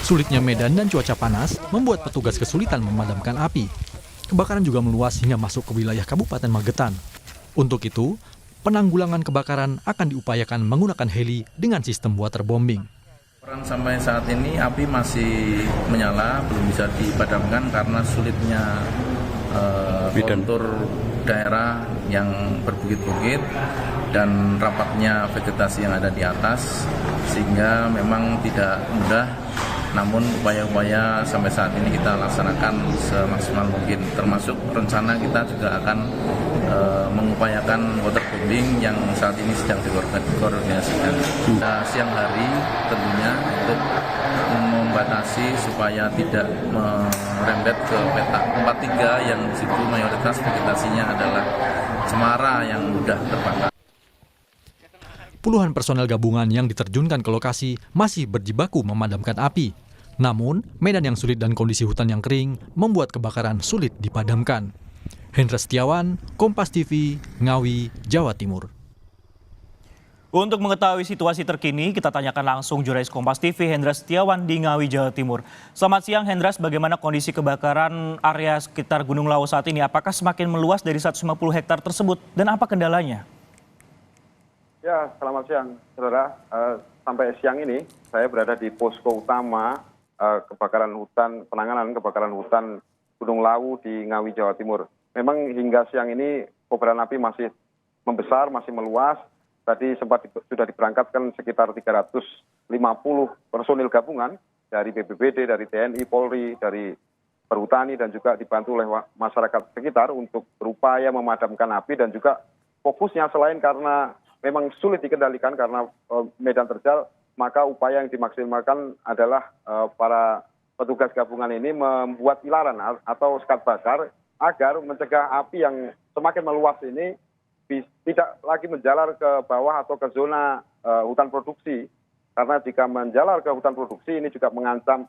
Sulitnya medan dan cuaca panas membuat petugas kesulitan memadamkan api. Kebakaran juga meluas hingga masuk ke wilayah Kabupaten Magetan. Untuk itu, penanggulangan kebakaran akan diupayakan menggunakan heli dengan sistem waterbombing. Sampai saat ini api masih menyala, belum bisa dipadamkan karena sulitnya kontur daerah yang berbukit-bukit dan rapatnya vegetasi yang ada di atas, sehingga memang tidak mudah. Namun upaya-upaya sampai saat ini kita laksanakan semaksimal mungkin, termasuk rencana kita juga akan mengupayakan waterbombing yang saat ini sedang dikoordinasikan. Siang hari tentunya untuk membatasi supaya tidak merembet ke petak 43 yang di situ mayoritas vegetasinya adalah cemara yang mudah terbakar. Puluhan personel gabungan yang diterjunkan ke lokasi masih berjibaku memadamkan api. Namun, medan yang sulit dan kondisi hutan yang kering membuat kebakaran sulit dipadamkan. Hendra Setiawan, Kompas TV, Ngawi, Jawa Timur. Untuk mengetahui situasi terkini, kita tanyakan langsung jurnalis Kompas TV Hendra Setiawan di Ngawi, Jawa Timur. Selamat siang Hendra, bagaimana kondisi kebakaran area sekitar Gunung Lawu saat ini? Apakah semakin meluas dari 150 hektar tersebut dan apa kendalanya? Ya, selamat siang, saudara. Sampai siang ini, saya berada di posko utama penanganan kebakaran hutan Gunung Lawu di Ngawi, Jawa Timur. Memang hingga siang ini kobaran api masih membesar, masih meluas. Tadi sudah diberangkatkan sekitar 350 personil gabungan dari BPBD, dari TNI, Polri, dari Perhutani, dan juga dibantu oleh masyarakat sekitar untuk berupaya memadamkan api. Dan juga fokusnya selain karena memang sulit dikendalikan karena medan terjal, maka upaya yang dimaksimalkan adalah para petugas gabungan ini membuat ilaran atau sekat bakar agar mencegah api yang semakin meluas ini tidak lagi menjalar ke bawah atau ke zona hutan produksi. Karena jika menjalar ke hutan produksi ini juga mengancam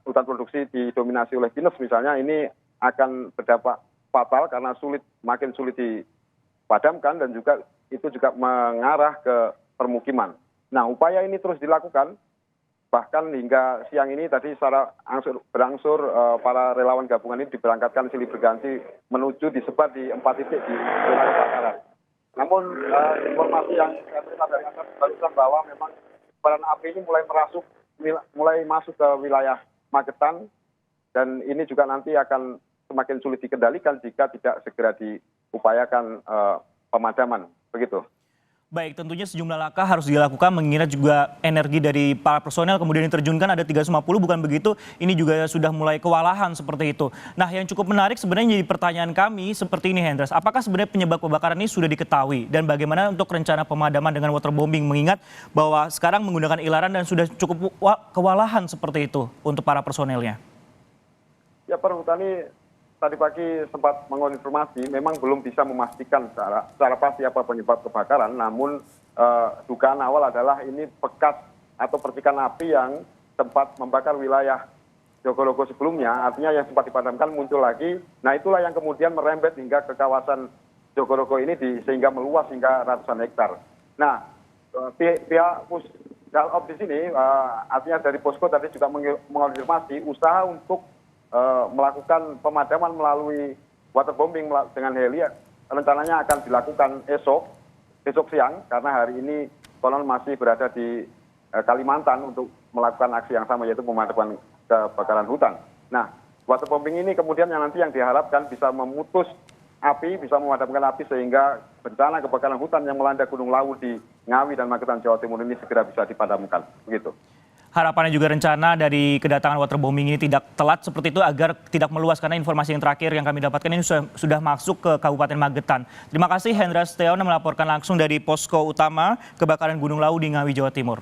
hutan produksi didominasi oleh pinus misalnya, ini akan berdampak fatal karena makin sulit dipadamkan dan juga itu juga mengarah ke permukiman. Nah, upaya ini terus dilakukan, bahkan hingga siang ini tadi secara berangsur para relawan gabungan ini diberangkatkan silih berganti menuju disebar di 4 titik di zona kebakaran. Namun informasi yang saya terima dari atas barusan bahwa memang kobaran api ini mulai masuk ke wilayah Magetan, dan ini juga nanti akan semakin sulit dikendalikan jika tidak segera diupayakan pemadaman. Begitu. Baik, tentunya sejumlah langkah harus dilakukan mengingat juga energi dari para personel kemudian diterjunkan ada 350, bukan begitu? Ini juga sudah mulai kewalahan seperti itu. Nah, yang cukup menarik sebenarnya jadi pertanyaan kami seperti ini, Hendras. Apakah sebenarnya penyebab kebakaran ini sudah diketahui? Dan bagaimana untuk rencana pemadaman dengan waterbombing mengingat bahwa sekarang menggunakan ilaran dan sudah cukup kewalahan seperti itu untuk para personelnya? Ya, Perhutani tadi pagi sempat mengonfirmasi, memang belum bisa memastikan secara pasti apa penyebab kebakaran, namun dugaan awal adalah ini bekas atau percikan api yang sempat membakar wilayah Jogorogo sebelumnya, artinya yang sempat dipadamkan muncul lagi. Nah, itulah yang kemudian merembet hingga ke kawasan Jogorogo ini sehingga meluas hingga ratusan hektar. Nah, pihak Pusdalop di sini, artinya dari posko tadi juga mengonfirmasi usaha untuk melakukan pemadaman melalui waterbombing dengan heli rencananya akan dilakukan esok siang, karena hari ini konon masih berada di Kalimantan untuk melakukan aksi yang sama, yaitu pemadaman kebakaran hutan. Nah, waterbombing ini kemudian yang diharapkan bisa memutus api, bisa memadamkan api sehingga bencana kebakaran hutan yang melanda Gunung Lawu di Ngawi dan Magetan, Jawa Timur ini segera bisa dipadamkan. Begitu. Harapannya juga rencana dari kedatangan waterbombing ini tidak telat seperti itu agar tidak meluas, karena informasi yang terakhir yang kami dapatkan ini sudah masuk ke Kabupaten Magetan. Terima kasih Hendra Setiawan yang melaporkan langsung dari posko utama kebakaran Gunung Lawu di Ngawi, Jawa Timur.